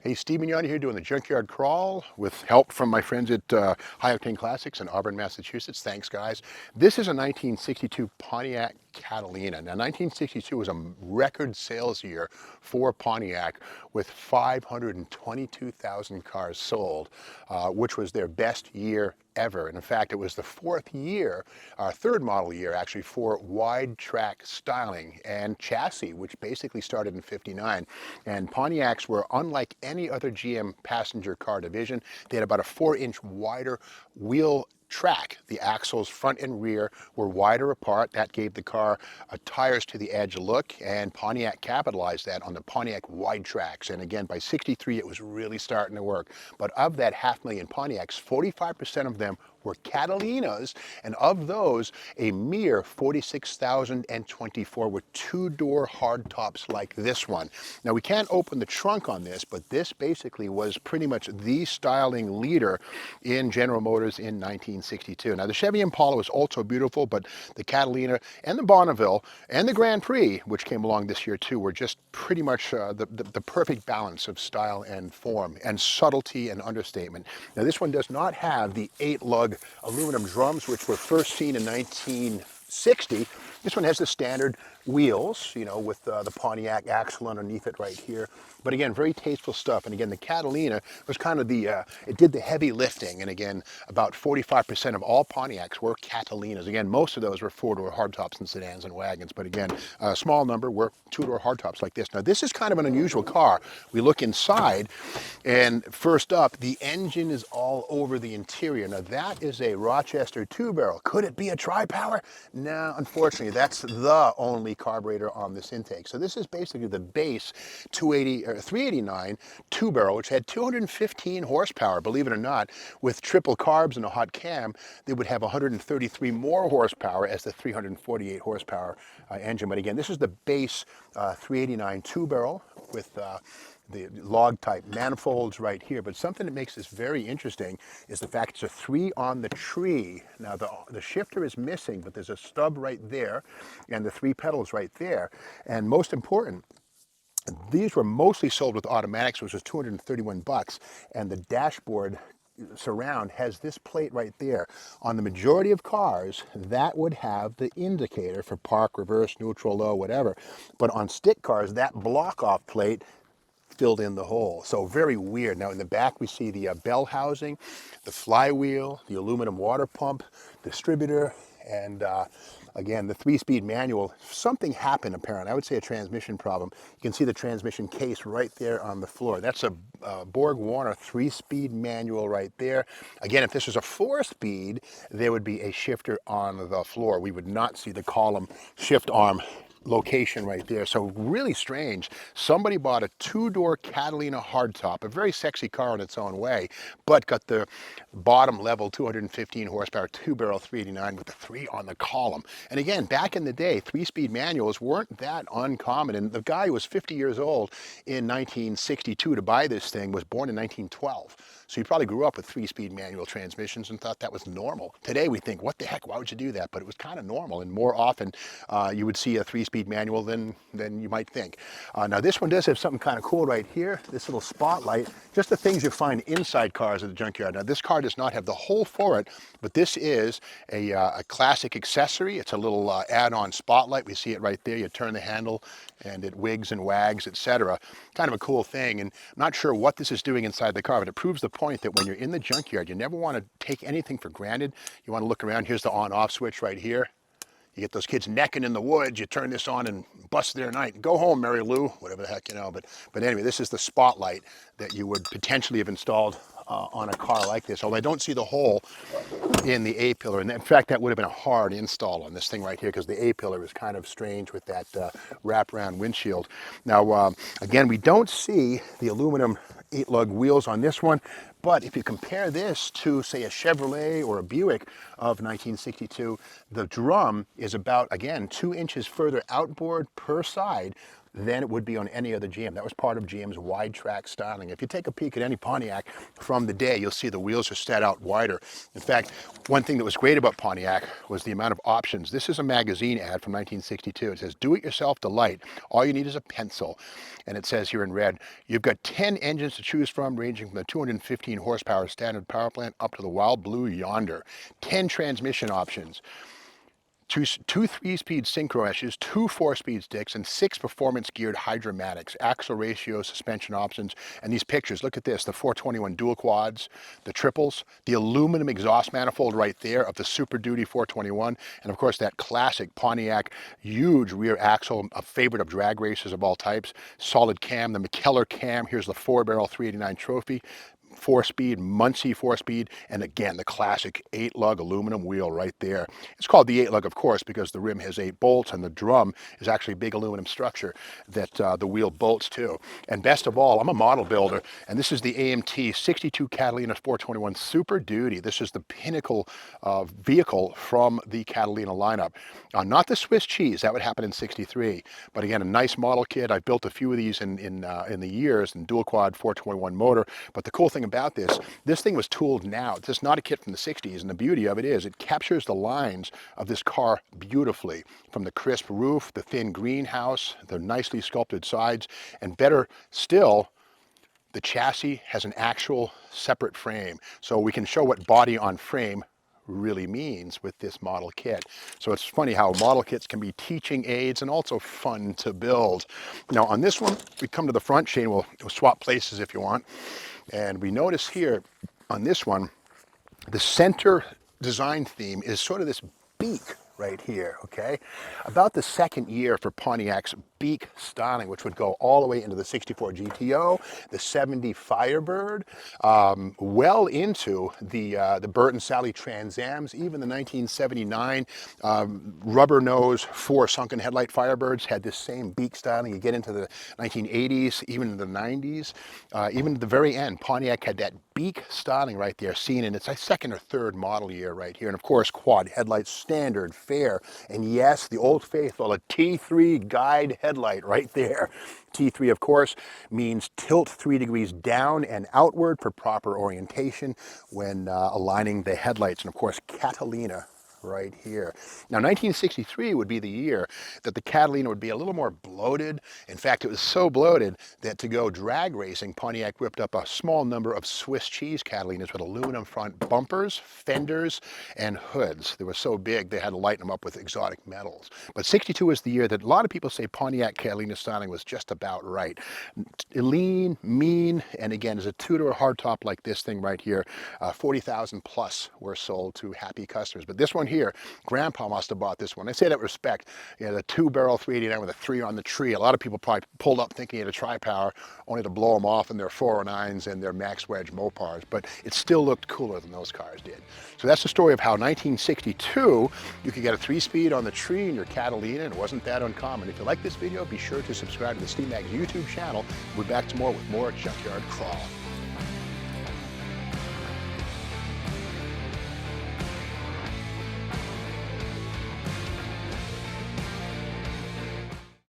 Hey, Steve Mignani here doing the Junkyard Crawl with help from my friends at High Octane Classics in Auburn, Massachusetts. Thanks, guys. This is a 1962 Pontiac Catalina. Now, 1962 was a record sales year for Pontiac with 522,000 cars sold, which was their best year ever. And in fact, it was the fourth year, our third model year actually, for wide track styling and chassis, which basically started in '59. And Pontiacs were unlike any other GM passenger car division. They had about a 4-inch wider wheel track. The axles front and rear were wider apart. That gave the car a tires to the edge look, and Pontiac capitalized that on the Pontiac wide tracks. And again, by '63 it was really starting to work. But of that 500,000 Pontiacs, 45% of them were Catalinas, and of those, a mere 46,024 were two-door hardtops like this one. Now, we can't open the trunk on this, but this basically was pretty much the styling leader in General Motors in 1962. Now, the Chevy Impala was also beautiful, but the Catalina and the Bonneville and the Grand Prix, which came along this year too, were just pretty much the perfect balance of style and form and subtlety and understatement. Now, this one does not have the 8-lug aluminum drums, which were first seen in 1960. This one has the standard wheels, you know, with the Pontiac axle underneath it right here. But again, very tasteful stuff. And again, the Catalina was kind of it did the heavy lifting. And again, about 45% of all Pontiacs were Catalinas. Again, most of those were 4-door hardtops and sedans and wagons. But again, a small number were 2-door hardtops like this. Now, this is kind of an unusual car. We look inside, and first up, the engine is all over the interior. Now, that is a Rochester 2-barrel. Could it be a tri-power? No, unfortunately, that's the only carburetor on this intake. So this is basically the base 389 2-barrel, which had 215 horsepower, believe it or not. With triple carbs and a hot cam, they would have 133 more horsepower as the 348 horsepower engine. But again, this is the base 389 2-barrel with the log type manifolds right here. But something that makes this very interesting is the fact it's a 3 on the tree. Now, the shifter is missing, but there's a stub right there and the 3 pedals right there. And most important, these were mostly sold with automatics, which was $231, and the dashboard surround has this plate right there. On the majority of cars, that would have the indicator for park, reverse, neutral, low, whatever. But on stick cars, that block-off plate filled in the hole. So very weird. Now in the back we see the bell housing, the flywheel, the aluminum water pump, distributor, and again, the 3-speed manual. Something happened apparently. I would say a transmission problem. You can see the transmission case right there on the floor. That's a Borg Warner 3-speed manual right there. Again, if this was a 4-speed, there would be a shifter on the floor. We would not see the column shift arm location right there. So really strange. Somebody bought a 2-door Catalina hardtop, a very sexy car in its own way, but got the bottom level 215 horsepower 2-barrel 389 with the 3 on the column. And again, back in the day, 3-speed manuals weren't that uncommon. And the guy who was 50 years old in 1962 to buy this thing was born in 1912. So he probably grew up with 3-speed manual transmissions and thought that was normal. Today we think, what the heck, why would you do that? But it was kind of normal, and more often you would see a 3-speed manual than you might think. Now this one does have something kind of cool right here, this little spotlight, just the things you find inside cars at the junkyard. Now this car does not have the hole for it, but this is a classic accessory. It's a little add-on spotlight. We see it right there. You turn the handle and it wigs and wags, etc. Kind of a cool thing, and I'm not sure what this is doing inside the car, but it proves the point that when you're in the junkyard, you never want to take anything for granted. You want to look around. Here's the on-off switch right here. You get those kids necking in the woods, you turn this on and bust their night. Go home, Mary Lou, whatever the heck, you know. But anyway, this is the spotlight that you would potentially have installed on a car like this. Although I don't see the hole in the A-pillar. And in fact, that would have been a hard install on this thing right here, because the A-pillar is kind of strange with that wraparound windshield. Now, again, we don't see the aluminum 8-lug wheels on this one. But if you compare this to, say, a Chevrolet or a Buick of 1962, the drum is about, again, 2 inches further outboard per side. than it would be on any other GM. That was part of GM's wide track styling. If you take a peek at any Pontiac from the day, you'll see the wheels are set out wider. In fact, one thing that was great about Pontiac was the amount of options. This is a magazine ad from 1962. It says, "Do-it-yourself delight. All you need is a pencil." And it says here in red, you've got 10 engines to choose from, ranging from the 215 horsepower standard power plant up to the wild blue Yonder. 10 transmission options. Two 3-speed synchro meshes, 2 4-speed sticks, and 6 performance-geared hydromatics, axle ratio, suspension options, and these pictures. Look at this, the 421 dual quads, the triples, the aluminum exhaust manifold right there of the Super Duty 421, and of course that classic Pontiac huge rear axle, a favorite of drag racers of all types, solid cam, the McKellar cam. Here's the 4-barrel 389 trophy. 4-speed, Muncie 4-speed, and again, the classic 8-lug aluminum wheel right there. It's called the 8-lug, of course, because the rim has 8 bolts, and the drum is actually a big aluminum structure that the wheel bolts to. And best of all, I'm a model builder, and this is the AMT 62 Catalina 421 Super Duty. This is the pinnacle vehicle from the Catalina lineup. Not the Swiss cheese, that would happen in 63, but again, a nice model kit. I've built a few of these in the years, in dual quad 421 motor, but the cool thing about this thing was tooled now. This is not a kit from the 60s, and the beauty of it is it captures the lines of this car beautifully, from the crisp roof, the thin greenhouse, the nicely sculpted sides, and better still, the chassis has an actual separate frame, so we can show what body on frame really means with this model kit. So it's funny how model kits can be teaching aids and also fun to build. Now on this one, we come to the front. Shane will swap places if you want. And we notice here on this one, the center design theme is sort of this beak right here, okay? About the second year for Pontiac's beak styling, which would go all the way into the 64 GTO, the 70 Firebird, well into the Burt and Sally Trans Ams, even the 1979 rubber nose 4 sunken headlight Firebirds had this same beak styling. You get into the 1980s, even the 90s, even at the very end, Pontiac had that beak styling right there, seen in its second or third model year right here. And of course, quad headlights, standard, fair, and yes, the old faithful, a T3 guide headlight right there. T3, of course, means tilt 3 degrees down and outward for proper orientation when aligning the headlights. And of course, Catalina right here. Now, 1963 would be the year that the Catalina would be a little more bloated. In fact, it was so bloated that to go drag racing, Pontiac whipped up a small number of Swiss cheese Catalinas with aluminum front bumpers, fenders, and hoods. They were so big, they had to lighten them up with exotic metals. But 62 is the year that a lot of people say Pontiac Catalina styling was just about right. Lean, mean, and again, as a two-door hardtop like this thing right here, 40,000 plus were sold to happy customers. But this one here, Grandpa must have bought this one. I say that with respect. You know, the 2-barrel 389 with a 3 on the tree. A lot of people probably pulled up thinking he had a tri-power, only to blow them off in their 409s and their Max Wedge Mopars, but it still looked cooler than those cars did. So that's the story of how 1962, you could get a 3-speed on the tree in your Catalina, and it wasn't that uncommon. If you like this video, be sure to subscribe to the Steam Mag YouTube channel. We'll be back tomorrow with more Junkyard Crawl.